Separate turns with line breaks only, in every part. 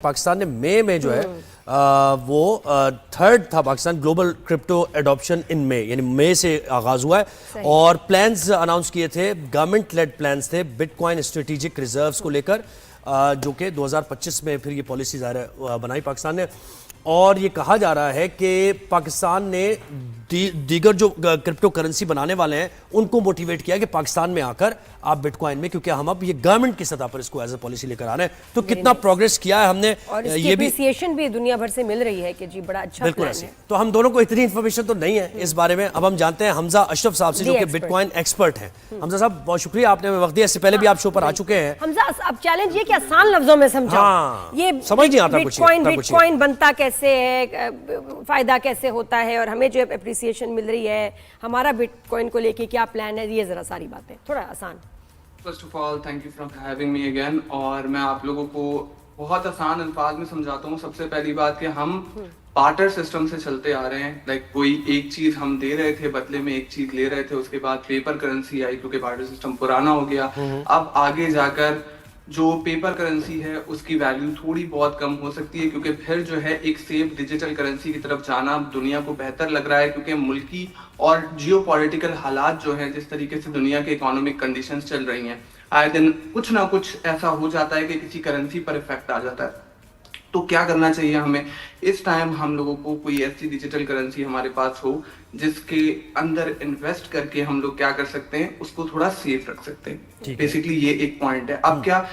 पाकिस्तान ने मई में जो है वो थर्ड था पाकिस्तान ग्लोबल क्रिप्टो एडॉप्शन इन मई, यानी मई से आगाज हुआ है और प्लान्स अनाउंस किए थे, गवर्नमेंट लेड प्लान्स थे बिटकॉइन स्ट्रेटेजिक रिजर्व्स को लेकर, जो कि 2025 में फिर ये पॉलिसी बनाई पाकिस्तान ने। और ये कहा जा रहा है कि पाकिस्तान ने दीगर जो क्रिप्टो करेंसी बनाने वाले हैं उनको मोटिवेट किया कि पाकिस्तान में आकर आप बिटकॉइन में, क्योंकि हम अब ये गवर्नमेंट की सतह पर इसको एज ए पॉलिसी लेकर आ रहे हैं, तो कितना प्रोग्रेस किया है हमने,
और ये एप्रिसिएशन भी दुनिया भर से मिल रही है कि जी बड़ा अच्छा
बिल्कुल
प्लान है।
तो हम दोनों को इतनी इन्फॉर्मेशन तो नहीं है इस बारे में। अब हम जानते हैं हमजा अशरफ साहब से, जो कि बिटकॉइन एक्सपर्ट हैं। हमजा साहब, बहुत शुक्रिया, आपने वक्त दिया। इससे पहले भी आप शो पर आ चुके हैं।
हमजा, अब चैलेंज ये कि आसान लफ्जों में समझाओ।
हाँ,
ये
समझ नहीं आता कुछ।
बिटकॉइन बनता कैसे है, फायदा कैसे होता है, और हमें जो एप्रिसिएशन मिल रही है, हमारा बिटकॉइन को लेके क्या प्लान है, ये जरा सारी बातें थोड़ा आसान।
First of all thank you for having me again. और मैं आप लोगों को बहुत आसान अल्फाज में समझाता हूँ। सबसे पहली बात कि हम बार्टर सिस्टम से चलते आ रहे हैं। लाइक कोई एक चीज हम दे रहे थे, बदले में एक चीज ले रहे थे, उसके बाद पेपर करेंसी आई क्योंकि बार्टर सिस्टम पुराना हो गया। अब आगे जाकर जो पेपर करेंसी है उसकी वैल्यू थोड़ी बहुत कम हो सकती है, क्योंकि फिर जो है एक सेफ डिजिटल करेंसी की तरफ जाना दुनिया को बेहतर लग रहा है, क्योंकि मुल्की और जियोपॉलिटिकल हालात जो हैं, जिस तरीके से दुनिया के इकोनॉमिक कंडीशंस चल रही हैं, आए दिन कुछ ना कुछ ऐसा हो जाता है कि किसी करेंसी पर इफेक्ट आ जाता है। तो क्या करना चाहिए हमें इस टाइम? हम लोगों को कोई ऐसी डिजिटल करेंसी हमारे पास हो जिसके अंदर इन्वेस्ट करके हम लोग क्या कर सकते हैं, उसको थोड़ा सेफ रख सकते हैं। बेसिकली ये एक पॉइंट है। अब क्या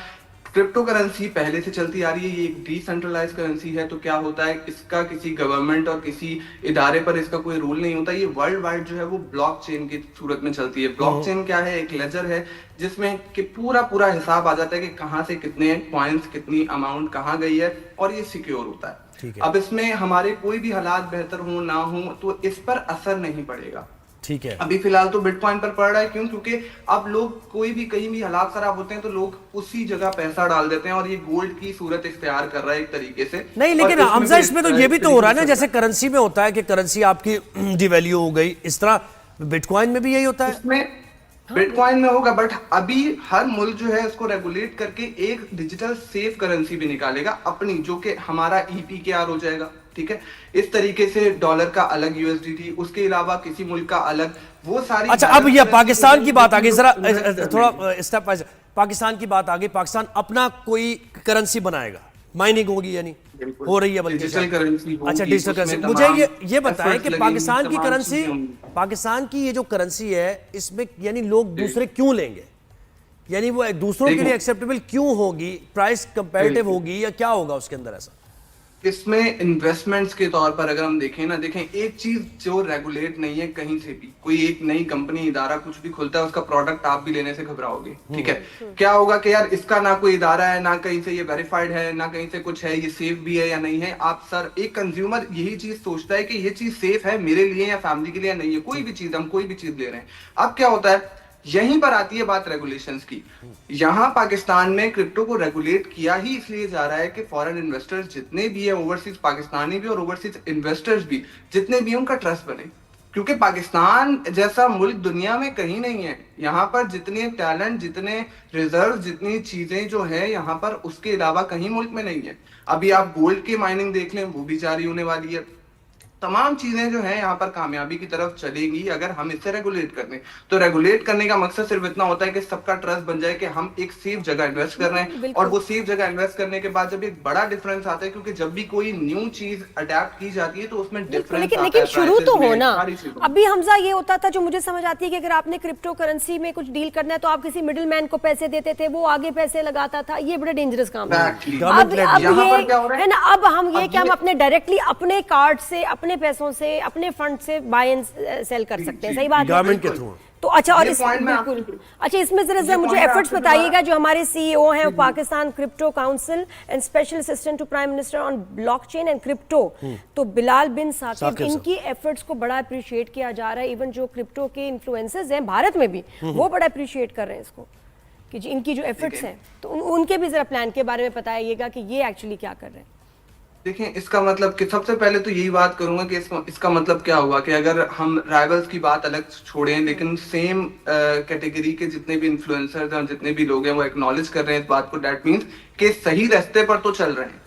क्रिप्टो करेंसी पहले से चलती आ रही है, ये एक डिसेंट्रलाइज करेंसी है, तो क्या होता है, इसका किसी गवर्नमेंट और किसी इदारे पर इसका कोई रूल नहीं होता। ये वर्ल्ड वाइड जो है वो ब्लॉकचेन की सूरत में चलती है। ब्लॉकचेन क्या है? एक लेजर है जिसमें कि पूरा हिसाब आ जाता है कि कहाँ से कितने पॉइंट्स, कितनी अमाउंट कहाँ गई है, और ये सिक्योर होता है। अब इसमें हमारे कोई भी हालात बेहतर हो ना हो तो इस पर असर नहीं पड़ेगा।
ठीक है।
अभी फिलहाल तो बिटकॉइन पर पड़ रहा है। क्यों? क्योंकि अब लोग कोई भी कहीं भी हालात खराब होते हैं तो लोग उसी जगह पैसा डाल देते हैं, और ये गोल्ड की सूरत इख्तियार कर रहा है एक तरीके से।
नहीं, लेकिन हमजा, इसमें तो ये भी तो हो रहा है ना, जैसे करेंसी में होता है कि करेंसी आपकी डिवैल्यू हो गई, इस तरह बिटकॉइन में भी यही होता है।
इसमें बिटकॉइन में होगा, बट अभी हर मुल्क जो है इसको रेगुलेट करके एक डिजिटल सेफ करेंसी भी निकालेगा अपनी, जो कि हमारा EPKR हो जाएगा। ठीक है, इस तरीके से डॉलर का अलग USDT, उसके अलावा किसी मुल्क का अलग, वो सारी।
अच्छा, अब ये पाकिस्तान की बात आ गई, जरा थोड़ा स्टेप वाइज पाकिस्तान की बात आ गई। पाकिस्तान अपना कोई करेंसी बनाएगा, माइनिंग होगी, यानी हो रही है, बल्कि
डिजिटल करेंसी।
अच्छा, डिजिटल करेंसी। मुझे ये बताएं कि पाकिस्तान की करेंसी, पाकिस्तान की ये जो करेंसी है, इसमें यानी लोग दूसरे क्यों लेंगे, यानी वो दूसरों के लिए एक्सेप्टेबल क्यों होगी, प्राइस कंपैरेटिव होगी, या क्या होगा उसके अंदर ऐसा?
इसमें इन्वेस्टमेंट्स के तौर पर अगर हम देखें एक चीज जो रेगुलेट नहीं है कहीं से भी, कोई एक नई कंपनी, इदारा कुछ भी खुलता है, उसका प्रोडक्ट आप भी लेने से घबराओगे। ठीक है, क्या होगा कि यार इसका ना कोई इदारा है, ना कहीं से ये वेरीफाइड है, ना कहीं से कुछ है, ये सेफ भी है या नहीं है। आप सर, एक कंज्यूमर यही चीज सोचता है कि ये चीज सेफ है मेरे लिए या फैमिली के लिए या नहीं है। कोई भी चीज, हम कोई भी चीज ले रहे हैं। अब क्या होता है, यहीं पर आती है बात रेगुलेशंस की। यहां पाकिस्तान में क्रिप्टो को रेगुलेट किया ही इसलिए जा रहा है कि फॉरेन इन्वेस्टर्स जितने भी हैं, ओवरसीज पाकिस्तानी भी और ओवरसीज इन्वेस्टर्स भी जितने भी, उनका ट्रस्ट बने। क्योंकि पाकिस्तान जैसा मुल्क दुनिया में कहीं नहीं है। यहाँ पर जितने टैलेंट, जितने रिजर्व, जितनी चीजें जो है यहाँ पर, उसके अलावा कहीं मुल्क में नहीं है। अभी आप गोल्ड की माइनिंग देख लें, वो भी जारी होने वाली है। तमाम चीजें जो है यहाँ पर कामयाबी की तरफ चलेंगी अगर हम इसे रेगुलेट कर दें। तो रेगुलेट करने का मकसद सिर्फ इतना होता है कि सबका ट्रस्ट बन जाए कि हम एक सेफ जगह इन्वेस्ट कर रहे हैं, और वो सेफ जगह इन्वेस्ट करने के बाद जब एक बड़ा डिफरेंस आता है, क्योंकि जब भी कोई न्यू चीज अडेप्ट की जाती है तो उसमें डिफरेंस आता है।
लेकिन शुरू तो होना। अभी हमजा ये होता था, जो मुझे समझ आती है कि अगर आपने क्रिप्टो करेंसी में कुछ डील करना है तो आप किसी मिडिल मैन को पैसे देते थे, वो आगे पैसे लगाता था। ये बड़ा डेंजरस काम है। अब ये है ना, अब हम ये कि हम अपने डायरेक्टली अपने कार्ड से, अपने पैसों से, अपने फंड से बाय एंड सेल कर सकते हैं। सही बात है,
गवर्नमेंट के थ्रू।
तो अच्छा, और बिल्कुल अच्छा, इसमें जरा मुझे एफर्ट्स बताइएगा। जो हमारे CEO हैं Pakistan crypto council and special assistant to prime minister on blockchain and crypto, तो बिलाल बिन साकिब, इनकी एफर्ट्स को बड़ा अप्रिशिएट किया जा रहा है। इवन जो क्रिप्टो के इन्फ्लुएंसर्स हैं भारत में भी, वो बड़ा अप्रिशिएट कर रहे हैं इसको, कि जी इनकी जो एफर्ट्स हैं, तो उनके भी जरा प्लान के बारे में बताइएगा कि ये एक्चुअली क्या कर रहे हैं।
देखें, इसका मतलब कि सबसे पहले तो यही बात करूंगा कि इसका मतलब क्या हुआ कि अगर हम राइवल्स की बात अलग छोड़ें, लेकिन सेम कैटेगरी के जितने भी इन्फ्लुएंसर्स हैं और जितने भी लोग हैं वो एक्नॉलेज कर रहे हैं इस बात को, दैट मींस कि सही रास्ते पर तो चल रहे हैं।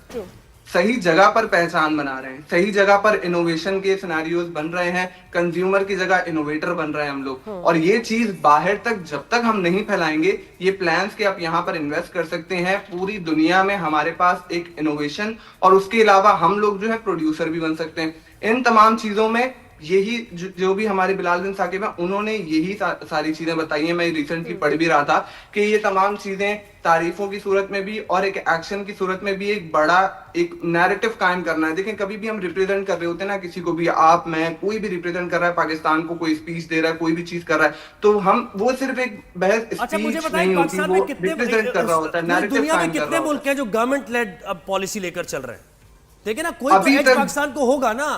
सही जगह पर पहचान बना रहे हैं, सही जगह पर इनोवेशन के सिनेरियोज बन रहे हैं, कंज्यूमर की जगह इनोवेटर बन रहे हैं हम लोग। और ये चीज बाहर तक जब तक हम नहीं फैलाएंगे, ये प्लान्स के आप यहाँ पर इन्वेस्ट कर सकते हैं, पूरी दुनिया में हमारे पास एक इनोवेशन, और उसके अलावा हम लोग जो है प्रोड्यूसर भी बन सकते हैं। इन तमाम चीजों में यही जो भी हमारे बिलाल बिन साकिब है, उन्होंने यही सारी चीजें बताई हैं। मैं रिसेंटली पढ़ भी रहा था कि ये तमाम चीजें तारीफों की सूरत में भी और एक एक्शन की सूरत में भी एक बड़ा एक नैरेटिव कायम करना है। देखें, कभी भी हम रिप्रेजेंट कर रहे होते हैं ना किसी को भी, आप मैं कोई भी रिप्रेजेंट कर रहा है पाकिस्तान को, कोई स्पीच दे रहा है, कोई भी चीज कर रहा है, तो हम वो सिर्फ एक बहस स्पीच नहीं होती, वो रिप्रेजेंट कर रहा होता है, नैरेटिव
दुनिया में
कायम कर
कितने
रहा
मुल्क
होता
हैं जो गवर्नमेंट लेड अब पॉलिसी लेकर चल रहे हैं? देखिए ना, कोई तो एज पाकिस्तान को होगा ना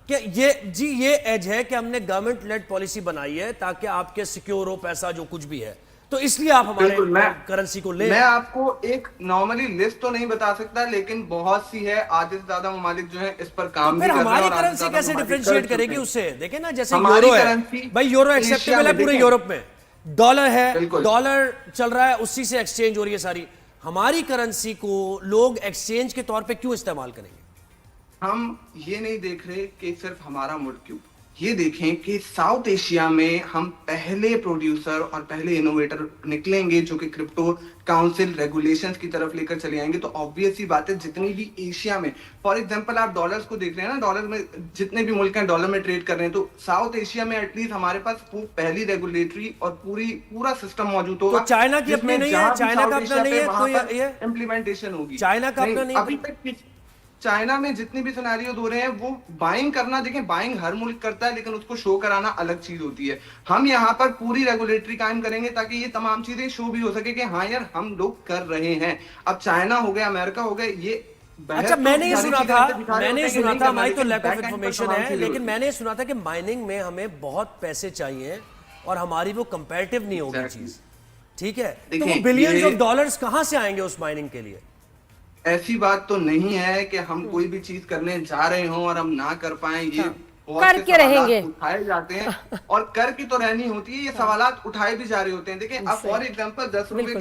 कि ये एज है कि हमने गवर्नमेंट लेड पॉलिसी बनाई है ताकि आपके सिक्योर हो पैसा जो कुछ भी है, तो इसलिए आप हमारे करेंसी को ले।
मैं आपको एक नॉर्मली लिस्ट तो नहीं बता सकता, लेकिन बहुत सी है, आधे से ज्यादा ममालिक जो है इस पर काम
तो फिर हमारी करेंसी कैसे डिफरेंशिएट करेगी उससे? देखिए ना, जैसे यूरो है भाई, यूरो एक्सेप्टेबल है पूरे यूरोप में, डॉलर है, डॉलर चल रहा है, उसी से एक्सचेंज हो रही है सारी। हमारी करेंसी को लोग एक्सचेंज के तौर पे क्यों इस्तेमाल करेंगे?
हम ये नहीं देख रहे कि सिर्फ हमारा मुल्क क्यों, ये देखें कि साउथ एशिया में हम पहले प्रोड्यूसर और पहले इनोवेटर निकलेंगे जो कि क्रिप्टो काउंसिल रेगुलेशंस की तरफ लेकर चले आएंगे। तो ऑब्वियस सी बात है, जितनी भी एशिया में, फॉर एग्जांपल आप डॉलर्स को देख रहे हैं ना, डॉलर में जितने भी मुल्क हैं डॉलर में ट्रेड कर रहे हैं, तो साउथ एशिया में एटलीस्ट हमारे पास वो पहली रेगुलेटरी और पूरा सिस्टम मौजूद होगा।
तो चाइना की अपनी नहीं है, चाइना का अपना नहीं है, तो ये
इम्प्लीमेंटेशन होगी।
चाइना का अपना नहीं
अभी तक चाइना में जितने भी सिनेरियो हो रहे हैं, वो बाइंग करना, देखें बाइंग हर मुल्क करता है, लेकिन उसको शो कराना अलग चीज होती है। हम यहाँ पर पूरी रेगुलेटरी कायम करेंगे ताकि ये तमाम चीजें शो भी हो सके कि हाँ यार हम लोग कर रहे हैं। अब चाइना हो गया, अमेरिका हो गया, ये
अच्छा, मैंने ये सुना था, हमारी तो लैक ऑफ इंफॉर्मेशन है, लेकिन मैंने सुना था कि माइनिंग में हमें बहुत पैसे चाहिए और हमारी वो कंपैरेटिव नहीं होगी चीज, ठीक है? तो वो बिलियंस ऑफ डॉलर्स कहां से आएंगे उस माइनिंग के लिए?
ऐसी बात तो नहीं है कि हम कोई भी चीज करने जा रहे हो और हम ना कर पाए। ये
करके रहेंगे,
उठाए जाते हैं और कर की तो रहनी होती है, ये सवालात उठाए भी जा रहे होते हैं। देखिए, अब फॉर एग्जांपल 10 रुपए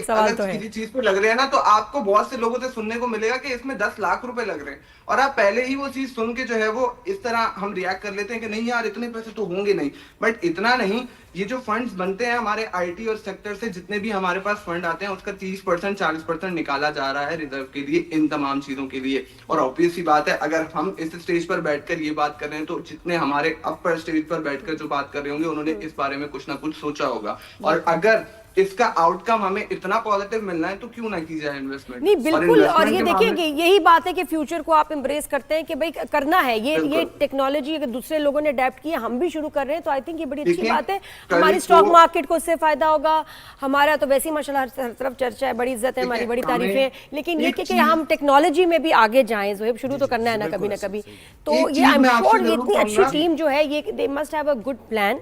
किसी चीज पे लग रहे हैं ना, तो आपको बहुत से लोगों से सुनने को मिलेगा कि इसमें 10 लाख रुपए लग रहे हैं, और आप पहले ही वो चीज सुन के जो है वो इस तरह हम रिएक्ट कर लेते हैं कि नहीं यार इतने पैसे तो होंगे नहीं। बट इतना नहीं, ये जो फंड्स बनते हैं हमारे आईटी और सेक्टर से, जितने भी हमारे पास फंड आते हैं, उसका 30% 40% निकाला जा रहा है रिजर्व के लिए, इन तमाम चीजों के लिए। और ऑब्वियस सी बात है, अगर हम इस स्टेज पर बैठकर ये बात कर रहे हैं, तो जितने हमारे अपर स्टेज पर बैठकर जो बात कर रहे होंगे, उन्होंने इस बारे में कुछ ना कुछ सोचा होगा। और अगर इसका आउटकम हमें इतना पॉजिटिव मिलना है तो क्यों ना की जाए इन्वेस्टमेंट।
नहीं बिल्कुल, और ये देखिए कि यही बात है कि फ्यूचर को आप एम्ब्रेस करते हैं कि भाई करना है, ये टेक्नोलॉजी अगर दूसरे लोगों ने अडेप्ट किया, हम भी शुरू कर रहे हैं, तो आई थिंक ये बड़ी अच्छी बात है। हमारी स्टॉक मार्केट को उससे फायदा होगा, हमारा तो वैसे ही माशाल्लाह हर तरफ चर्चा है, बड़ी इज्जत है हमारी, बड़ी तारीफें, लेकिन ये कि हम टेक्नोलॉजी में भी आगे जाएं, ज़ोहेब, शुरू तो करना है ना कभी ना कभी। तो ये आई एम श्योर ये इतनी अच्छी टीम जो है, ये they must have a good plan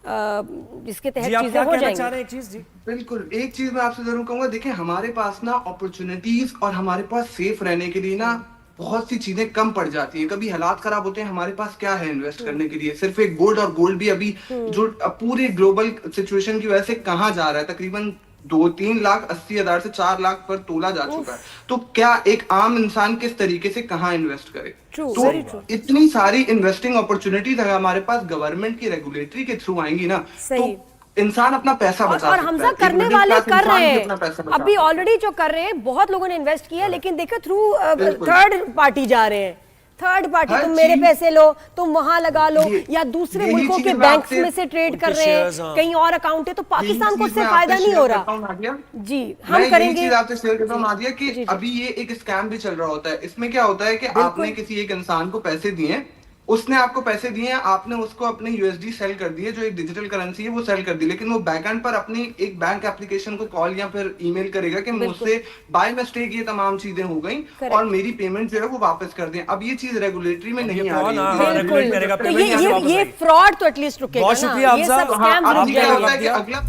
जिसके तहत चीजें हो जाएंगी।
बिल्कुल, एक चीज मैं आपसे जरूर कहूंगा, देखिए हमारे पास ना अपॉर्चुनिटीज और हमारे पास सेफ रहने के लिए ना बहुत सी चीजें कम पड़ जाती हैं। कभी हालात खराब होते हैं, हमारे पास क्या है इन्वेस्ट करने के लिए? सिर्फ एक गोल्ड, और गोल्ड भी अभी जो पूरे ग्लोबल सिचुएशन की वजह से कहाँ जा रहा है, तकरीबन 2-3 लाख 80,000 से 4 लाख पर तोला जा चुका है। तो क्या एक आम इंसान किस तरीके से कहाँ इन्वेस्ट करे? तो इतनी सारी इन्वेस्टिंग अपॉर्चुनिटीज अगर हमारे पास गवर्नमेंट की रेगुलेटरी के थ्रू आएंगी ना, तो इंसान अपना पैसा बचा सकता है।
और हमजा करने वाले कर रहे हैं, अभी ऑलरेडी जो कर रहे हैं, बहुत लोगों ने इन्वेस्ट किया, लेकिन देखो थ्रू थर्ड पार्टी जा रहे हैं। थर्ड पार्टी, तुम मेरे पैसे लो, तुम वहां लगा लो, या दूसरे मुल्कों के बैंक्स में से ट्रेड कर रहे हैं, कहीं और अकाउंट है, तो पाकिस्तान को उससे फायदा नहीं हो रहा। जी, हम करेंगे।
चीज आपसे शेयर करता हूं नादिया कि अभी ये एक स्कैम भी चल रहा होता है। इसमें क्या होता है कि आपने किसी एक इंसान को पैसे दिए, उसने आपको पैसे दिए, आपने उसको अपने यूएसडी सेल कर दिए, जो एक डिजिटल करेंसी है वो सेल कर दी, लेकिन वो बैकएंड पर अपनी एक बैंक एप्लीकेशन को कॉल या फिर ईमेल करेगा कि मुझसे बाय मिस्टेक ये तमाम चीजें हो गई और मेरी पेमेंट जो है वो वापस कर दें। अब ये चीज रेगुलेटरी में नहीं आ रही है,
ये फ्रॉड तो एटलीस्ट रुकेगा ना, ये सब स्कैम रुक जाएगा।
अगला